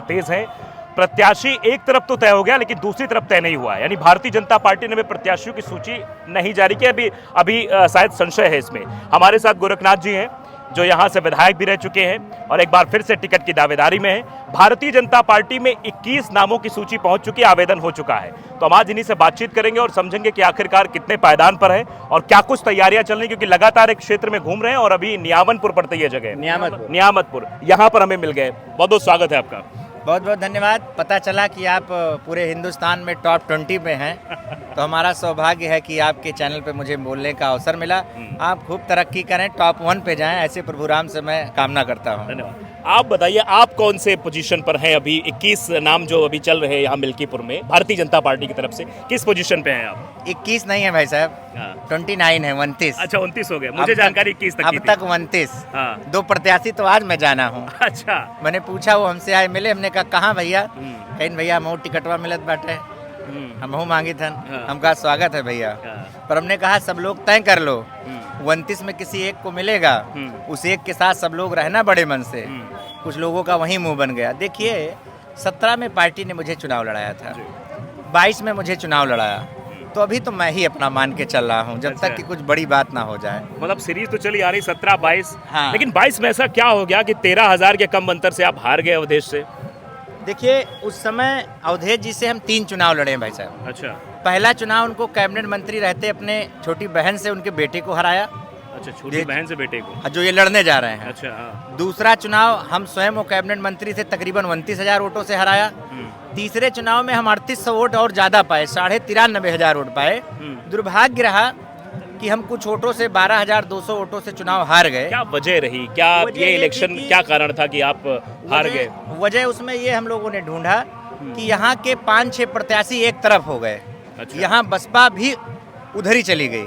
तेज है। प्रत्याशी एक तरफ तो तय हो गया लेकिन दूसरी तरफ तय नहीं हुआ है, यानी भारतीय जनता पार्टी ने भी प्रत्याशियों की सूची नहीं जारी की। अभी शायद संशय है इसमें। हमारे साथ गोरखनाथ जी हैं जो यहाँ से विधायक भी रह चुके हैं और एक बार फिर से टिकट की दावेदारी में है। भारतीय जनता पार्टी में 21 नामों की सूची पहुंच चुकी है, आवेदन हो चुका है। तो हम आज इन्हीं से बातचीत करेंगे और समझेंगे कि आखिरकार कितने पायदान पर है और क्या कुछ तैयारियां चल रही, क्योंकि लगातार एक क्षेत्र में घूम रहे हैं और अभी नियामनपुर पड़ता है ये जगह, नियामतपुर, यहाँ पर हमें मिल गए। बहुत बहुत स्वागत है आपका। बहुत बहुत धन्यवाद। पता चला कि आप पूरे हिंदुस्तान में टॉप 20 में हैं, तो हमारा सौभाग्य है कि आपके चैनल पे मुझे बोलने का अवसर मिला। आप खूब तरक्की करें, टॉप 1 पे जाएं, ऐसे प्रभु राम से मैं कामना करता हूं। धन्यवाद। आप बताइए, आप कौन से पोजीशन पर हैं अभी? 21 नाम जो अभी चल रहे हैं यहाँ मिल्कीपुर में भारतीय जनता पार्टी की तरफ से, किस पोजीशन पे हैं आप? 21 नहीं है भाई साहब, 29 है, 29। अच्छा, 29 हो गए। मुझे जानकारी 21 तक अब तक 29। दो प्रत्याशी तो आज मैं जाना हूँ। अच्छा, मैंने पूछा, वो हमसे आए मिले, हमने कहा कहाँ भैया? कहीं भैया हमहू टिकटवा मिलत बाटे, हमहू मांगी थन। हम कहा स्वागत है भैया, पर हमने कहा सब लोग तय कर लो, 29 में किसी एक को मिलेगा, उस एक के साथ सब लोग रहना बड़े मन से। कुछ लोगों का वही मुंह बन गया। देखिए, 17 में पार्टी ने मुझे चुनाव लड़ाया था, 22 में मुझे चुनाव लड़ाया, तो अभी तो मैं ही अपना मान के चल रहा हूँ जब तक कि कुछ बड़ी बात ना हो जाए। मतलब सीरीज तो चली आ रही 17-22। हाँ। लेकिन 22 में ऐसा क्या हो गया कि 13,000 के कम अंतर से आप हार गए अवधेश से? देखिए, उस समय अवधेश जी से हम 3 चुनाव लड़े हैं भाई साहब। अच्छा। पहला चुनाव उनको कैबिनेट मंत्री रहते अपने छोटी बहन से उनके बेटे को हराया। अच्छा, छोटी बहन से बेटे को, जो ये लड़ने जा रहे हैं। अच्छा, हाँ। दूसरा चुनाव हम स्वयं वो कैबिनेट मंत्री से तकरीबन 29,000 वोटों से हराया। तीसरे चुनाव में हम 3800 वोट और ज्यादा पाए, 93,500 वोट पाए। दुर्भाग्य रहा कि हम कुछ वोटों से 12,200 वोटों से चुनाव हार गए। क्या वजह रही? क्या ये इलेक्शन क्या कारण था कि आप हार गए? वजह उसमें ये हम लोगों ने ढूंढा कि यहाँ के 5-6 प्रत्याशी एक तरफ हो गए। अच्छा। यहाँ बसपा भी उधर ही चली गई,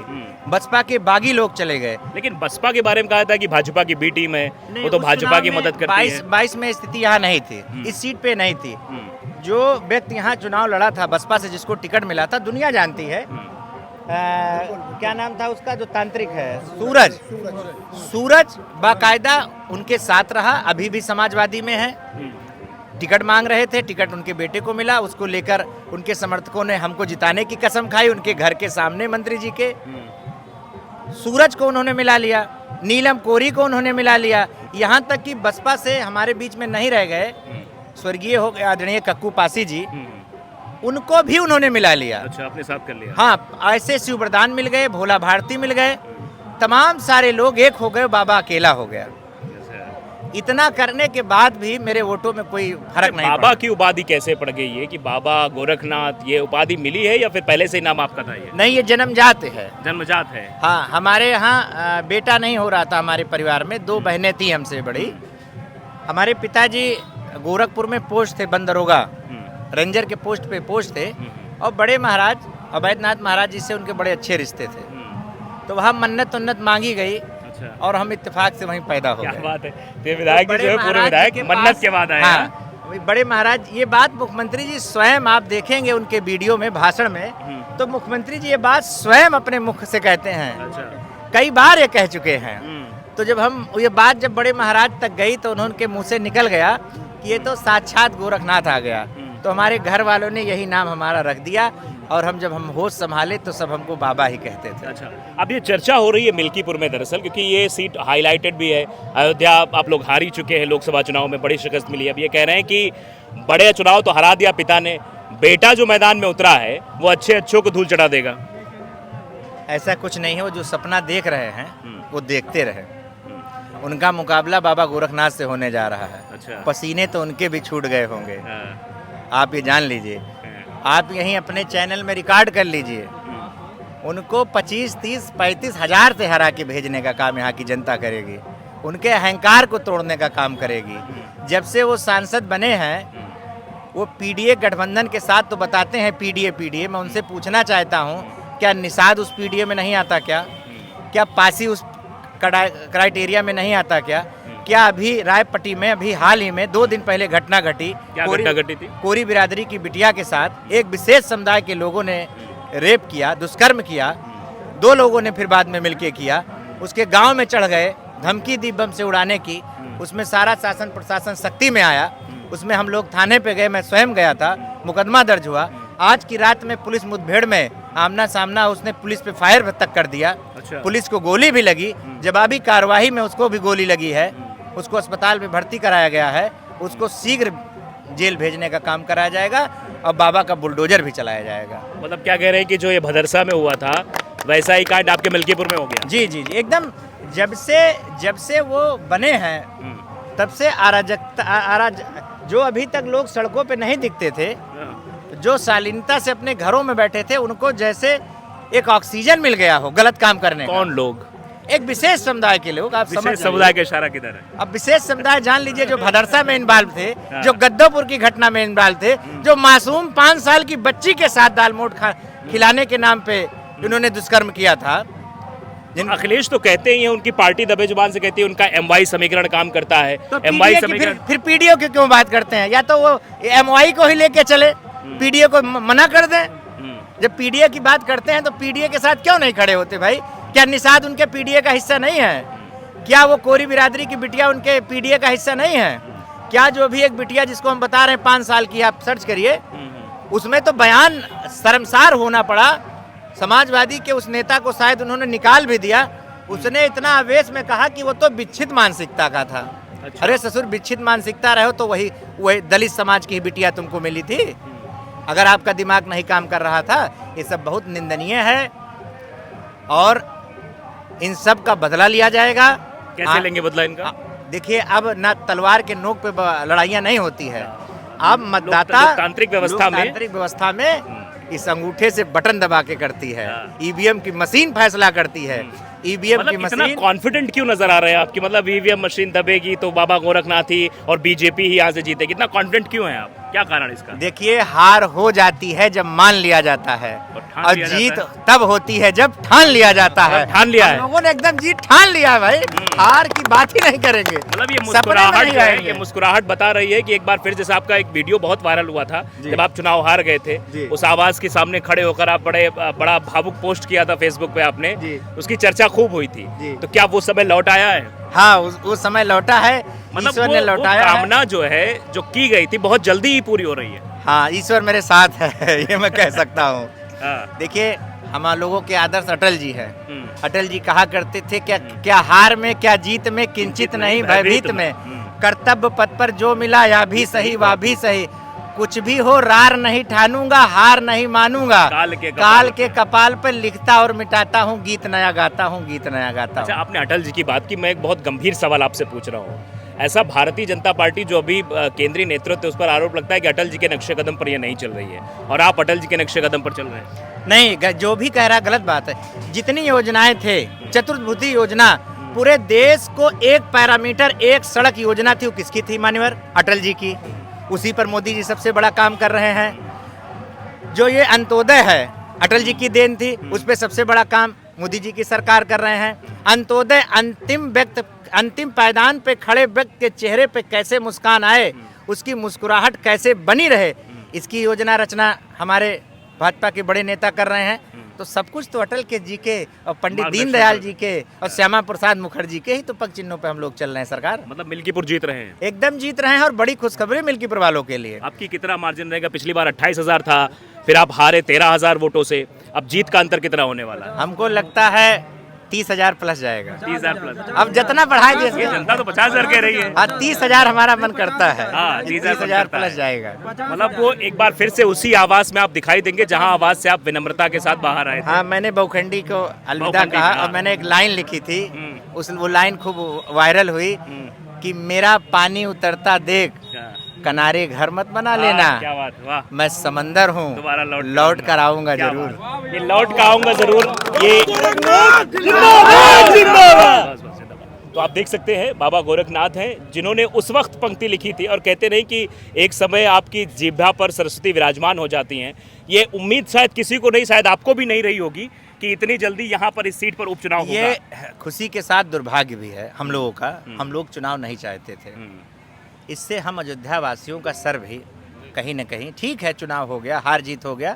बसपा के बागी लोग चले गए। लेकिन बसपा के बारे में कहा था कि भाजपा की बी टीम है, वो तो भाजपा की मदद करती है। 22 में स्थिति यहाँ नहीं थी, इस सीट पे नहीं थी। जो व्यक्ति यहाँ चुनाव लड़ा था बसपा से, जिसको टिकट मिला था, दुनिया जानती है। क्या नाम था उसका जो तांत्रिक है? सूरज बाकायदा उनके साथ रहा, अभी भी समाजवादी में है। टिकट मांग रहे थे, टिकट उनके बेटे को मिला, उसको लेकर उनके समर्थकों ने हमको जिताने की कसम खाई उनके घर के सामने मंत्री जी के। सूरज को उन्होंने मिला लिया, नीलम कोरी को उन्होंने मिला लिया, यहाँ तक कि बसपा से हमारे बीच में नहीं रह गए, स्वर्गीय हो गए आदरणीय कक्कू पासी जी, उनको भी उन्होंने मिला लिया। अच्छा, अपने साथ कर लिया। हाँ, ऐसे शिवप्रधान मिल गए, भोला भारती मिल गए, तमाम सारे लोग एक हो गए, बाबा अकेला हो गया। इतना करने के बाद भी मेरे वोटों में कोई फर्क नहीं। बाबा की उपाधि कैसे पड़ गई है कि बाबा गोरखनाथ, ये उपाधि मिली है या फिर पहले से ही नाम आपका था? ये नहीं, ये जन्मजात है। जन्मजात है। हाँ, हमारे यहाँ बेटा नहीं हो रहा था। हमारे परिवार में 2 बहनें थी हमसे बड़ी। हमारे पिताजी गोरखपुर में पोस्ट थे, बंदरोगा रेंजर के पोस्ट पे पोस्ट थे, और बड़े महाराज अवैधनाथ महाराज जी से उनके बड़े अच्छे रिश्ते थे, तो वहाँ मन्नत मांगी गई। अच्छा। और हम इत्तेफाक से वहीं पैदा हो गए। क्या बात है। तो विधायक जी जो है पूरे विधायक मन्नत के बाद आए। हाँ, बड़े महाराज, ये बात मुख्यमंत्री जी स्वयं, आप देखेंगे उनके वीडियो में, भाषण में, तो मुख्यमंत्री जी ये बात स्वयं अपने मुख से कहते हैं। अच्छा। कई बार ये कह चुके हैं। तो जब हम ये बात जब बड़े महाराज तक गई तो उनके मुंह से निकल गया कि ये तो साक्षात गोरखनाथ आ गया। तो हमारे घर वालों ने यही नाम हमारा रख दिया, और हम जब हम होश संभाले तो सब हमको बाबा ही कहते थे। अच्छा, अब ये चर्चा हो रही है मिल्कीपुर में दरअसल, क्योंकि ये सीट हाईलाइटेड भी है। अयोध्या आप लोग हार ही चुके हैं, लोकसभा चुनाव में बड़ी शिकस्त मिली है। अब ये कह रहे हैं कि बड़े चुनाव तो हरा दिया पिता ने, बेटा जो मैदान में उतरा है वो अच्छों को धूल चढ़ा देगा। ऐसा कुछ नहीं है, वो जो सपना देख रहे हैं वो देखते रहे। उनका मुकाबला बाबा गोरखनाथ से होने जा रहा है। अच्छा। पसीने तो उनके भी छूट गए होंगे, आप ये जान लीजिए। आप यहीं अपने चैनल में रिकॉर्ड कर लीजिए, उनको 25, 30, 35 हज़ार से हरा के भेजने का काम यहाँ की जनता करेगी। उनके अहंकार को तोड़ने का काम करेगी। जब से वो सांसद बने हैं, वो पीडीए गठबंधन के साथ तो बताते हैं पीडीए। मैं उनसे पूछना चाहता हूँ, क्या निषाद उस पीडीए में नहीं आता क्या पासी उस क्राइटेरिया में नहीं आता क्या अभी रायपट्टी में अभी हाल ही में 2 दिन पहले घटना घटी? क्या घटना घटी थी? कोरी बिरादरी की बिटिया के साथ एक विशेष समुदाय के लोगों ने रेप किया, दुष्कर्म किया। 2 लोगों ने फिर बाद में मिलके किया। उसके गांव में चढ़ गए, धमकी दी बम से उड़ाने की। उसमें सारा शासन प्रशासन सख्ती में आया। उसमें हम लोग थाने पे गए, मैं स्वयं गया था, मुकदमा दर्ज हुआ। आज की रात में पुलिस मुठभेड़ में आमना सामना उसने पुलिस पे फायर तक कर दिया। अच्छा। पुलिस को गोली भी लगी, जवाबी कार्रवाई में उसको भी गोली लगी है। उसको अस्पताल में भर्ती कराया गया है। उसको शीघ्र जेल भेजने का काम कराया जाएगा और बाबा का बुलडोजर भी चलाया जाएगा। मतलब क्या कह रहे हैं कि जो ये भदरसा में हुआ था वैसा ही कांड आपके मिल्कीपुर में हो गया? जी जी जी, एकदम। जब से वो बने हैं तब से जो अभी तक लोग सड़कों पे नहीं दिखते थे, जो शालीनता से अपने घरों में बैठे थे, उनको जैसे एक ऑक्सीजन मिल गया हो गलत काम करने का। कौन लोग? एक विशेष समुदाय के लोग। आप समझ विशेष समुदाय का इशारा किधर है? अब विशेष समुदाय जान लीजिए, जो भदरसा में इन्वॉल्व थे, जो गद्दोपुर की घटना में इन्वॉल्व थे, जो मासूम 5 साल की बच्ची के साथ दालमोट खिलाने के नाम पे इन्होंने दुष्कर्म किया था। अखिलेश तो कहते ही हैं, उनकी पार्टी दबे जुबान से कहती है उनका MY समीकरण काम करता है। तो MY PDA की फिर PDO की क्यों बात करते हैं? या तो वो MY को ही लेके चले, PDA को मना कर दें। जब PDA की बात करते हैं तो PDA के साथ क्यों नहीं खड़े होते भाई? क्या निषाद उनके PDA का हिस्सा नहीं है? क्या वो कोरी बिरादरी की बिटिया उनके PDA का हिस्सा नहीं है? क्या जो भी एक बिटिया जिसको हम बता रहे हैं 5 साल की, आप सर्च करिए, उसमें तो बयान शर्मसार होना पड़ा। समाजवादी के उस नेता को शायद उन्होंने निकाल भी दिया। उसने इतना आवेश में कहा कि वो तो विच्छित मानसिकता का था। अच्छा। अरे ससुर, विच्छित मानसिकता रहे हो तो वही दलित समाज की ही बिटिया तुमको मिली थी। अगर आपका दिमाग नहीं काम कर रहा था, ये सब बहुत निंदनीय है और इन सब का बदला लिया जाएगा। कैसे लेंगे बदला इनका? देखिए, अब ना तलवार के नोक पे लड़ाइयाँ नहीं होती है। अब मतदाता लोकतांत्रिक व्यवस्था में इस अंगूठे से बटन दबा के करती है। ईवीएम की मशीन फैसला करती है। ईवीएम की मशीन। इतना कॉन्फिडेंट क्यों नजर आ रहे हैं आपकी? मतलब ईवीएम मशीन दबेगी तो बाबा गोरखनाथ ही और बीजेपी ही यहाँ से जीतेगी। इतना कॉन्फिडेंट क्यों है आप? क्या कारण इसका? देखिए, हार हो जाती है जब मान लिया जाता है और जीत तब होती है जब ठान लिया जाता है। ठान लिया है लोगों ने, एकदम जीत ठान लिया है भाई। हार की बात ही नहीं करेंगे। मतलब ये मुस्कुराहट जो है, ये मुस्कुराहट बता रही है कि एक बार फिर, जैसे आपका एक वीडियो बहुत वायरल हुआ था जब आप चुनाव हार गए थे, उस आवाज के सामने खड़े होकर आप बड़ा भावुक पोस्ट किया था फेसबुक पे आपने, उसकी चर्चा खूब हुई थी। तो क्या वो समय लौट आया है? हाँ, उस समय लौटा है। मतलब ईश्वर ने लौटाया है। कामना जो है, जो की गई थी, बहुत जल्दी ही पूरी हो रही है। हाँ, ईश्वर मेरे साथ है, ये मैं कह सकता हूँ। देखिए, हम लोगों के आदर्श अटल जी हैं। अटल जी कहा करते थे, क्या हार में, क्या जीत में, किंचित नहीं भयभीत में, कर्तव्य पथ पर जो मिला या भी सही वह भी सही, कुछ भी हो रार नहीं ठानूंगा, हार नहीं मानूंगा, काल के कपाल पर लिखता और मिटाता हूँ, गीत नया गाता हूँ, गीत नया गाता हूँ। अच्छा, आपने अटल जी की बात की, मैं एक बहुत गंभीर सवाल आपसे पूछ रहा हूँ। ऐसा भारतीय जनता पार्टी जो अभी केंद्रीय नेतृत्व है, उस पर आरोप लगता है कि अटल जी के नक्शे कदम पर ये नहीं चल रही है और आप अटल जी के नक्शे कदम पर चल रहे हैं। नहीं, जो भी कह रहा है गलत बात है। जितनी योजनाएं थे, चतुर्भुजी योजना, पूरे देश को एक पैरामीटर, एक सड़क योजना थी, वो किसकी थी मान्यवर? अटल जी की। उसी पर मोदी जी सबसे बड़ा काम कर रहे हैं। जो ये अंत्योदय है, अटल जी की देन थी, उस पर सबसे बड़ा काम मोदी जी की सरकार कर रहे हैं। अंत्योदय, अंतिम पायदान पे खड़े व्यक्ति के चेहरे पे कैसे मुस्कान आए, उसकी मुस्कुराहट कैसे बनी रहे, इसकी योजना रचना हमारे भाजपा के बड़े नेता कर रहे हैं। तो सब कुछ तो अटल के जी के और पंडित दीनदयाल जी के और श्यामा प्रसाद मुखर्जी के ही तो पग चिन्हों पे हम लोग चल रहे हैं सरकार। मतलब मिल्कीपुर जीत रहे हैं? एकदम जीत रहे हैं और बड़ी खुशखबरी मिल्कीपुर वालों के लिए। आपकी कितना मार्जिन रहेगा? पिछली बार 28,000 था, फिर आप हारे 13,000 वोटों से। अब जीत का अंतर कितना होने वाला है? हमको लगता है 30,000 प्लस जाएगा। 30,000 प्लस? अब जितना बढ़ाए देश ये जनता तो 50,000 कह रही है। 30,000 हमारा मन करता है। 30,000 प्लस जाएगा। मतलब वो एक बार फिर से उसी आवाज में आप दिखाई देंगे जहां आवाज से आप विनम्रता के साथ बाहर आए थे। हाँ, मैंने बहुखंडी को अलविदा कहा और मैंने एक लाइन लिखी थी, वो लाइन खूब वायरल हुई कि मेरा पानी उतरता देख किनारे घर मत बना लेना। क्या बात, वाह। मैं समंदर हूँ, दोबारा लौट कर आऊंगा जरूर। ये लौट कर आऊंगा जरूर, ये तो आप देख सकते हैं बाबा गोरखनाथ हैं जिन्होंने उस वक्त पंक्ति लिखी थी। और कहते नहीं कि एक समय आपकी जिह्वा पर सरस्वती विराजमान हो जाती हैं। ये उम्मीद शायद किसी को नहीं, शायद आपको भी नहीं रही होगी कि इतनी जल्दी यहाँ पर इस सीट पर उपचुनाव होगा। ये खुशी के साथ दुर्भाग्य भी है हम लोगों का। हम लोग चुनाव नहीं चाहते थे। इससे हम अयोध्या वासियों का सर भी कहीं न कहीं, ठीक है चुनाव हो गया, हार जीत हो गया,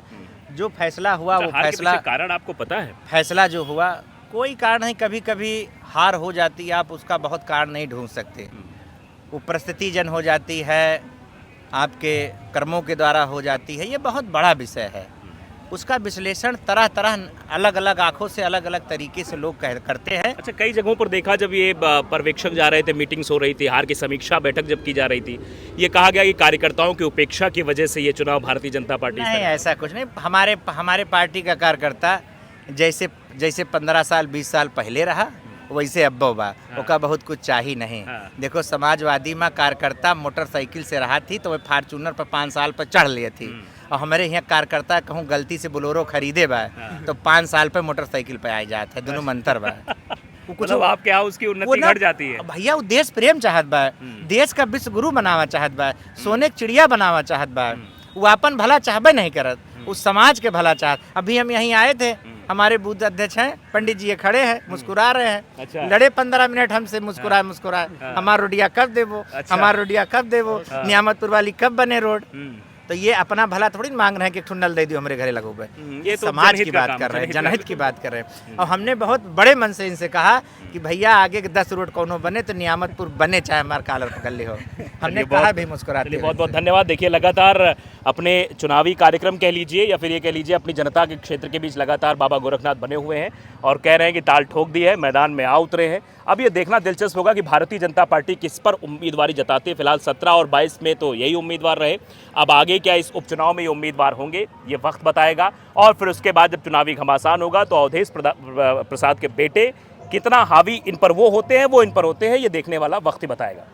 जो फैसला हुआ वो फैसला, कारण आपको पता है? फैसला जो हुआ कोई कारण नहीं, कभी कभी हार हो जाती है, आप उसका बहुत कारण नहीं ढूंढ सकते। वो परिस्थिति जन हो जाती है, आपके कर्मों के द्वारा हो जाती है, ये बहुत बड़ा विषय है। उसका विश्लेषण तरह तरह अलग अलग आंखों से अलग अलग तरीके से लोग करते हैं। अच्छा, कई जगहों पर देखा जब ये पर्यवेक्षक जा रहे थे, मीटिंग्स हो रही थी, हार की समीक्षा बैठक जब की जा रही थी, ये कहा गया कि कार्यकर्ताओं की उपेक्षा की वजह से ये चुनाव भारतीय जनता पार्टी नहीं, ऐसा कुछ नहीं। हमारे पार्टी का कार्यकर्ता जैसे 15 साल 20 साल पहले रहा वैसे अब बा। हाँ। ओका बहुत कुछ चाहिए नहीं। हाँ। देखो, समाजवादी में कार्यकर्ता मोटरसाइकिल से रहा थी तो वह फार्चूनर पर 5 साल पर चढ़ लिए थी, और हमारे यहाँ कार्यकर्ता कहूँ गलती से बोलोरो खरीदे बा तो 5 साल पे मोटरसाइकिल पे आ जाता है। दोनों मंतर बा। मतलब आपके यहाँ उसकी उन्नति घट जाती है। भैया वो देश प्रेम चाहत बा, देश का विश्व गुरु बनावा चाहत बा, सोने की चिड़िया बनावा चाहत बा। वो अपन भला चाहबे नहीं करत, उस समाज के भला चाहत। अभी हम यहीं आए थे, हमारे बूथ अध्यक्ष हैं पंडित जी, ये खड़े हैं, मुस्कुरा रहे हैं। अच्छा। लड़े 15 मिनट हमसे, मुस्कुराए हमारा रोडिया कब देवो, हमारा रोडिया कब देवो, नियामतपुर वाली कब बने रोड। तो ये अपना भला थोड़ी मांग रहे हैं कि ठुन्नल दे दियो हमारे घरे लगो पे। ये तो समाज की बात कर रहे हैं, जनहित की बात कर रहे हैं। और हमने बहुत बड़े मन से इनसे कहा कि भैया आगे के 10 रोड कोनो बने तो नियामतपुर बने, चाहे हमारा कालर पकड़ ली हो। हमने कहा भी मुस्कुराते। बहुत बहुत धन्यवाद। देखिए, लगातार अपने चुनावी कार्यक्रम कह लीजिए या फिर ये कह लीजिए अपनी जनता के क्षेत्र के बीच लगातार बाबा गोरखनाथ बने हुए हैं और कह रहे हैं कि ताल ठोक दी है, मैदान में आ उतरे हैं। अब ये देखना दिलचस्प होगा कि भारतीय जनता पार्टी किस पर उम्मीदवारी जताती है। फिलहाल 17 और 22 में तो यही उम्मीदवार रहे। अब आगे क्या इस उपचुनाव में ये उम्मीदवार होंगे, ये वक्त बताएगा। और फिर उसके बाद जब चुनावी घमासान होगा तो अवधेश प्रसाद के बेटे कितना हावी इन पर वो होते हैं, वो इन पर होते हैं, ये देखने वाला वक्त ही बताएगा।